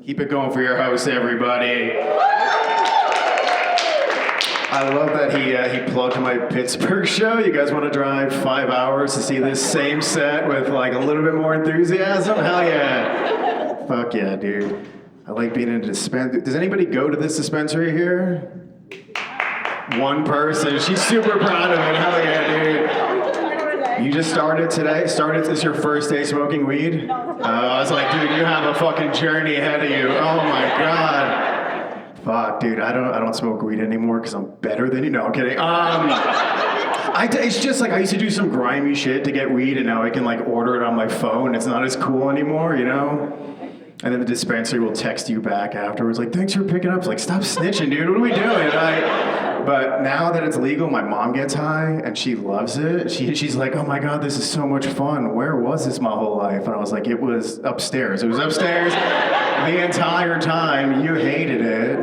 Keep it going for your host, everybody. I love that he plugged my Pittsburgh show. You guys want to drive 5 hours to see this same set with like a little bit more enthusiasm? Hell yeah. Fuck yeah, dude. I like being in a dispensary. Does anybody go to this dispensary here? One person. She's super proud of it. Hell yeah, dude. You just started today? This is your first day smoking weed? I was like, dude, you have a fucking journey ahead of you. Oh my God. Fuck, dude, I don't smoke weed anymore because I'm better than you. No, I'm kidding. It's just like I used to do some grimy shit to get weed, and now I can like order it on my phone. It's not as cool anymore, you know? And then the dispensary will text you back afterwards, like, thanks for picking up. It's like, stop snitching, dude. What are we doing? But now that it's legal, my mom gets high, and she loves it. She's like, oh my God, this is so much fun. Where was this my whole life? And I was like, it was upstairs. It was upstairs the entire time. You hated it.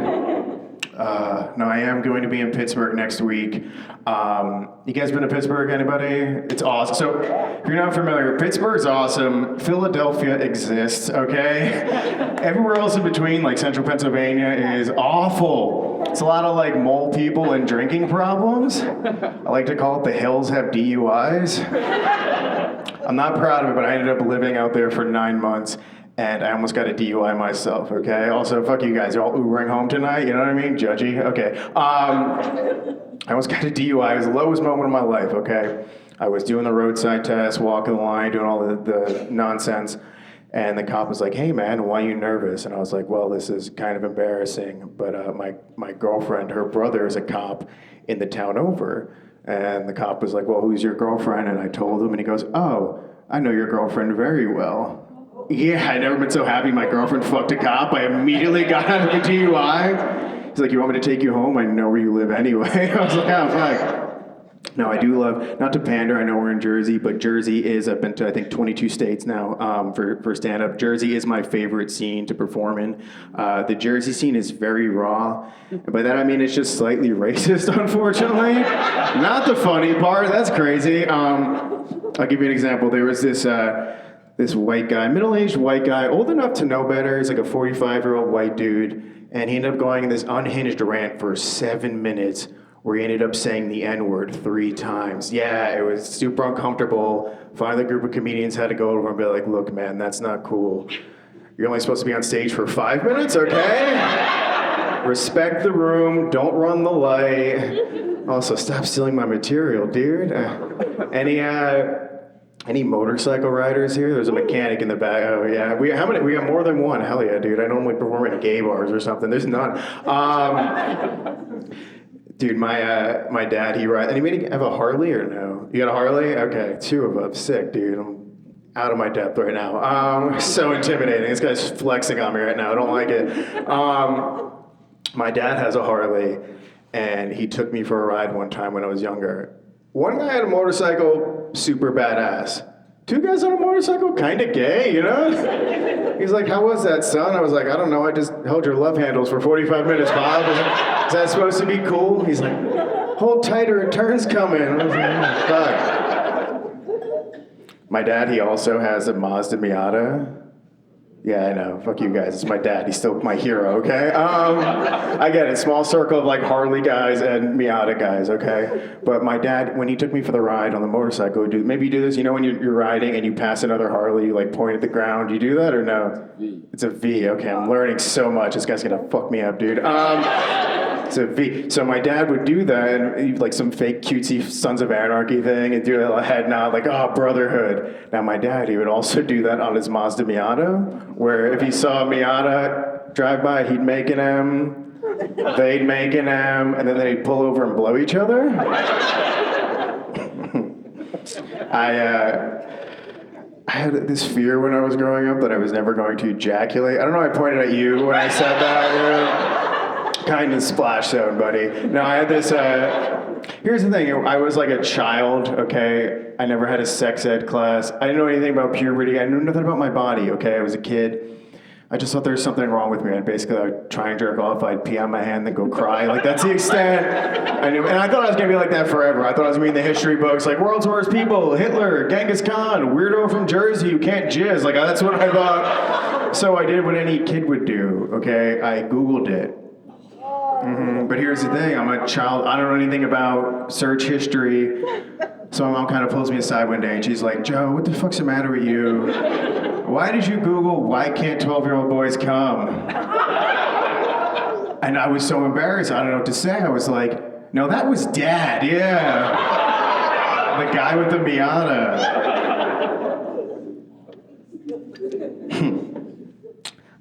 No, I am going to be in Pittsburgh next week. You guys been to Pittsburgh, anybody? It's awesome. So, if you're not familiar, Pittsburgh's awesome. Philadelphia exists, okay? Everywhere else in between, like central Pennsylvania, is awful. It's a lot of like mole people and drinking problems. I like to call it the hills have DUIs. I'm not proud of it, but I ended up living out there for 9 months. And I almost got a DUI myself, okay? Also, fuck you guys, you're all Ubering home tonight, you know what I mean? Judgy, okay. I almost got a DUI, it was the lowest moment of my life, okay? I was doing the roadside test, walking the line, doing all the nonsense, and the cop was like, hey man, why are you nervous? And I was like, well, this is kind of embarrassing, but my girlfriend, her brother is a cop in the town over. And the cop was like, well, who's your girlfriend? And I told him, and he goes, oh, I know your girlfriend very well. Yeah, I'd never been so happy my girlfriend fucked a cop. I immediately got out of a DUI. He's like, you want me to take you home? I know where you live anyway. I was like, oh, fuck. No, I do love, not to pander, I know we're in Jersey, but Jersey is, I've been to, I think, 22 states now for stand-up. Jersey is my favorite scene to perform in. The Jersey scene is very raw. And by that I mean it's just slightly racist, unfortunately. Not the funny part, that's crazy. I'll give you an example. There was this white guy, middle-aged white guy, old enough to know better. He's like a 45-year-old white dude. And he ended up going in this unhinged rant for 7 minutes where he ended up saying the N-word 3 times. Yeah, it was super uncomfortable. Finally, a group of comedians had to go over and be like, look, man, that's not cool. You're only supposed to be on stage for 5 minutes, okay? Respect the room. Don't run the light. Also, stop stealing my material, dude. Any motorcycle riders here? There's a mechanic in the back. Oh yeah, we got more than one. Hell yeah, dude. I normally perform at gay bars or something. There's none. Dude, my dad, he rides. Anybody have a Harley or no? You got a Harley? Okay, 2 of them. Sick, dude. I'm out of my depth right now. So intimidating. This guy's flexing on me right now. I don't like it. My dad has a Harley, and he took me for a ride one time when I was younger. One guy had a motorcycle, super badass. 2 guys on a motorcycle, kind of gay, you know? He's like, how was that, son? I was like, I don't know, I just held your love handles for 45 minutes, Bob. Is that supposed to be cool? He's like, hold tighter, a turn's coming. I was like, oh, fuck. My dad, he also has a Mazda Miata. Yeah, I know. Fuck you guys. It's my dad. He's still my hero, okay? I get it. Small circle of like Harley guys and Miata guys, okay? But my dad, when he took me for the ride on the motorcycle, maybe you do this, you know when you're riding and you pass another Harley, you like point at the ground. You do that or no? V. It's a V. Okay, I'm learning so much. This guy's gonna fuck me up, dude. It's a V. So my dad would do that and like some fake cutesy Sons of Anarchy thing and do a little head nod like, oh, brotherhood. Now my dad, he would also do that on his Mazda Miata, where if he saw a Miata drive by, he'd make an M, they'd make an M, and then they'd pull over and blow each other. I had this fear when I was growing up that I was never going to ejaculate. I don't know, I pointed at you when I said that. Kind of splash zone, buddy. No, I had this, here's the thing, I was like a child, okay? I never had a sex ed class. I didn't know anything about puberty. I knew nothing about my body, okay? I was a kid. I just thought there was something wrong with me. I would try and jerk off, I'd pee on my hand, then go cry. Like, that's the extent I knew. And I thought I was gonna be like that forever. I thought I was gonna be in the history books, like, world's worst people, Hitler, Genghis Khan, weirdo from Jersey who can't jizz. Like, that's what I thought. So I did what any kid would do, okay? I Googled it. But here's the thing, I'm a child, I don't know anything about search history. So my mom kind of pulls me aside one day and she's like, Joe, what the fuck's the matter with you? Why did you Google, why can't 12-year-old boys come? And I was so embarrassed, I don't know what to say. I was like, no, that was Dad, yeah. The guy with the Miata.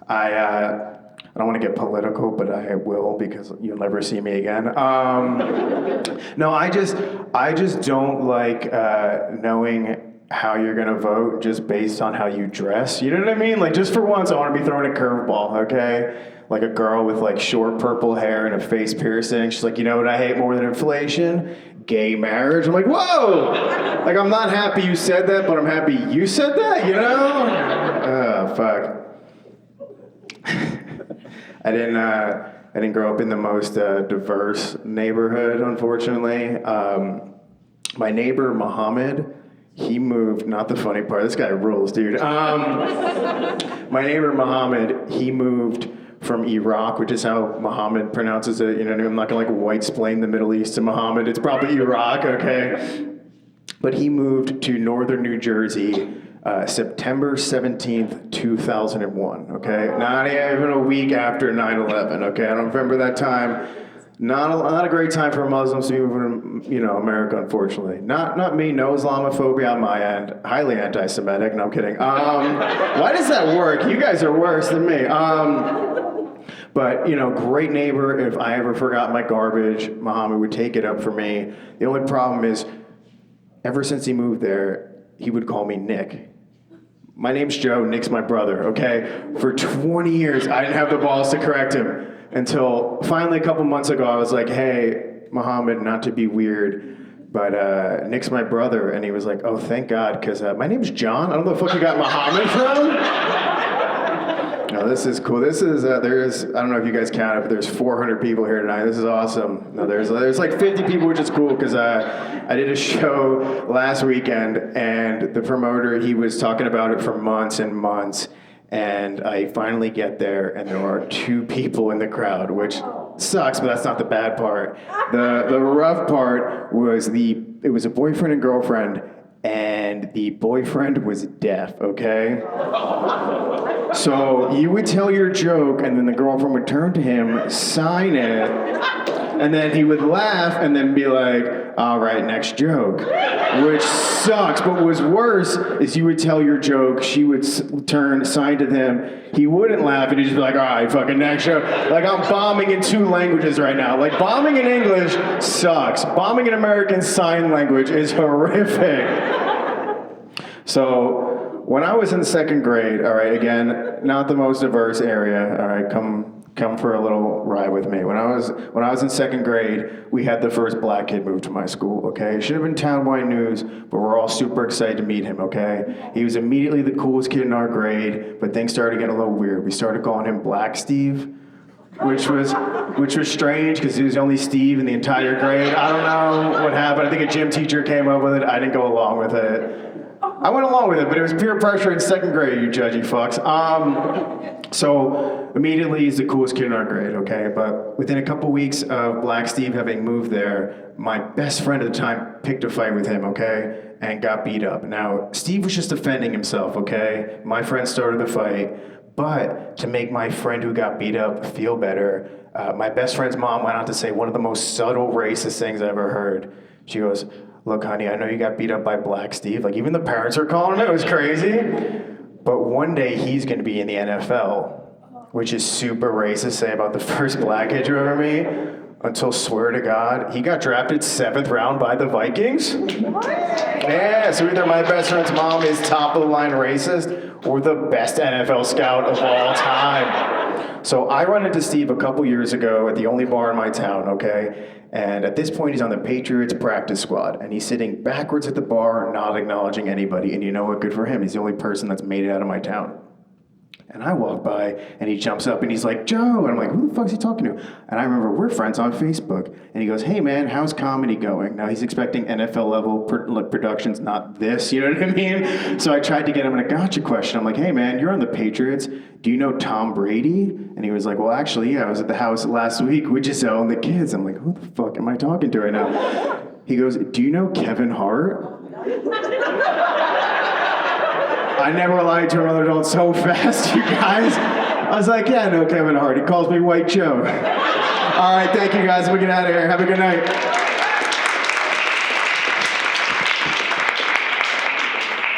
I don't want to get political, but I will because you'll never see me again. No, I just don't like knowing how you're gonna vote just based on how you dress. You know what I mean? Like, just for once, I want to be throwing a curveball, okay? Like a girl with like short purple hair and a face piercing. She's like, you know what I hate more than inflation? Gay marriage. I'm like, whoa! Like, I'm not happy you said that, but I'm happy you said that. You know? Oh, fuck. I didn't grow up in the most diverse neighborhood, unfortunately. My neighbor, Muhammad, he moved, not the funny part, this guy rules, dude. My neighbor, Muhammad, he moved from Iraq, which is how Muhammad pronounces it. You know, I'm not gonna like white-splain the Middle East to Muhammad. It's probably Iraq, okay? But he moved to northern New Jersey September 17th, 2001, okay? Not even a week after 9/11, okay? I don't remember that time. Not a great time for Muslims to move in, America, unfortunately. Not me, no Islamophobia on my end. Highly anti-Semitic, no, I'm kidding. Why does that work? You guys are worse than me. But, great neighbor. If I ever forgot my garbage, Muhammad would take it up for me. The only problem is, ever since he moved there, he would call me Nick. My name's Joe, Nick's my brother, okay? For 20 years, I didn't have the balls to correct him until finally a couple months ago, I was like, hey, Muhammad, not to be weird, but Nick's my brother. And he was like, oh, thank God, because my name's John. I don't know the fuck you got Muhammad from. No, this is cool. This is, I don't know if you guys count it, but there's 400 people here tonight. This is awesome. No, there's like 50 people, which is cool, because I did a show last weekend, and the promoter, he was talking about it for months and months, and I finally get there, and there are 2 people in the crowd, which sucks, but that's not the bad part. The rough part was it was a boyfriend and girlfriend, and the boyfriend was deaf, okay? So you would tell your joke, and then the girlfriend would turn to him, sign it, and then he would laugh and then be like, all right, next joke, which sucks. But what was worse is you would tell your joke, she would sign to them, he wouldn't laugh, and he'd just be like, all right, fucking next joke. Like, I'm bombing in 2 languages right now. Like, bombing in English sucks. Bombing in American Sign Language is horrific. So, when I was in 2nd grade, all right, again, not the most diverse area, all right, come for a little ride with me. When I was in 2nd grade, we had the first black kid move to my school, okay? It should have been townwide news, but we're all super excited to meet him, okay? He was immediately the coolest kid in our grade, but things started getting a little weird. We started calling him Black Steve, which was strange because he was the only Steve in the entire grade. I don't know what happened. I think a gym teacher came up with it. I didn't go along with it. I went along with it, but it was peer pressure in 2nd grade, you judgy fucks. So immediately he's the coolest kid in our grade, okay? But within a couple weeks of Black Steve having moved there, my best friend at the time picked a fight with him, okay? And got beat up. Now, Steve was just defending himself, okay? My friend started the fight. But to make my friend who got beat up feel better, my best friend's mom went on to say one of the most subtle racist things I ever heard. She goes, look, honey, I know you got beat up by Black Steve. Like, even the parents are calling him. It was crazy. But one day he's going to be in the NFL, which is super racist to say about the first black kid you ever meet. Until, swear to God, he got drafted 7th round by the Vikings. What? Yeah, so either my best friend's mom is top of the line racist or the best NFL scout of all time. So I run into Steve a couple years ago at the only bar in my town, okay? And at this point, he's on the Patriots practice squad, and he's sitting backwards at the bar, not acknowledging anybody. And you know what? Good for him. He's the only person that's made it out of my town. And I walk by, and he jumps up, and he's like, Joe. And I'm like, who the fuck's he talking to? And I remember we're friends on Facebook. And he goes, hey, man, how's comedy going? Now, he's expecting NFL-level productions, not this, you know what I mean? So I tried to get him in a gotcha question. I'm like, hey, man, you're on the Patriots. do you know Tom Brady? And he was like, well, actually, yeah, I was at the house last week with Giselle and the kids. I'm like, who the fuck am I talking to right now? He goes, do you know Kevin Hart? I never lied to another adult so fast, you guys. I was like, yeah, I know Kevin Hart. He calls me White Joe. All right, thank you guys. We'll get out of here. Have a good night.